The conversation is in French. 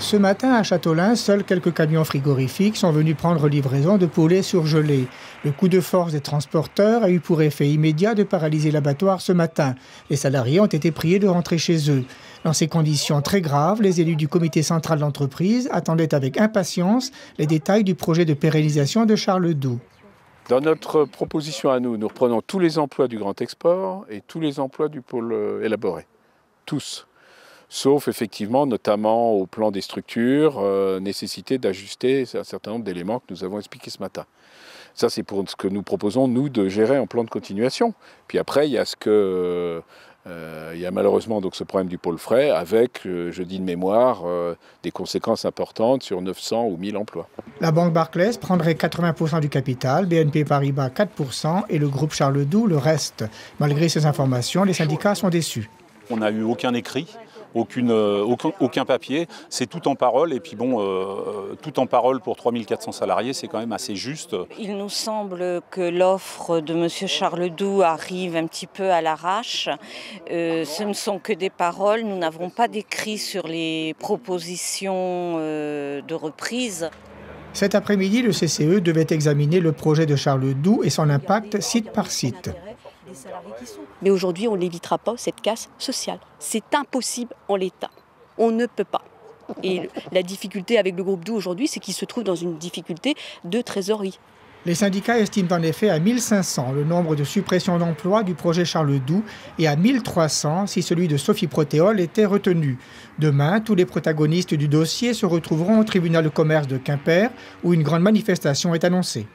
Ce matin, à Châteaulin, seuls quelques camions frigorifiques sont venus prendre livraison de poulets surgelés. Le coup de force des transporteurs a eu pour effet immédiat de paralyser l'abattoir ce matin. Les salariés ont été priés de rentrer chez eux. Dans ces conditions très graves, les élus du comité central d'entreprise attendaient avec impatience les détails du projet de pérennisation de Charles-Doux. Dans notre proposition à nous, nous reprenons tous les emplois du grand export et tous les emplois du pôle élaboré. Tous. Sauf effectivement, notamment au plan des structures, nécessité d'ajuster un certain nombre d'éléments que nous avons expliqués ce matin. Ça, c'est pour ce que nous proposons, nous, de gérer en plan de continuation. Puis après, il y a il y a malheureusement donc ce problème du pôle frais avec, je dis de mémoire, des conséquences importantes sur 900 ou 1000 emplois. La banque Barclays prendrait 80% du capital, BNP Paribas 4% et le groupe Charles-Doux le reste. Malgré ces informations, les syndicats sont déçus. On n'a eu aucun écrit, aucun papier, c'est tout en parole. Et puis bon, tout en parole pour 3400 salariés, c'est quand même assez juste. Il nous semble que l'offre de M. Charles-Doux arrive un petit peu à l'arrache. Ce ne sont que des paroles, nous n'avons pas d'écrit sur les propositions de reprise. Cet après-midi, le CCE devait examiner le projet de Charles-Doux et son impact site par site. Mais aujourd'hui, on n'évitera pas cette casse sociale. C'est impossible en l'état. On ne peut pas. Et la difficulté avec le groupe Doux aujourd'hui, c'est qu'il se trouve dans une difficulté de trésorerie. Les syndicats estiment en effet à 1500 le nombre de suppressions d'emplois du projet Charles-Doux et à 1300 si celui de Sophie Protéol était retenu. Demain, tous les protagonistes du dossier se retrouveront au tribunal de commerce de Quimper où une grande manifestation est annoncée.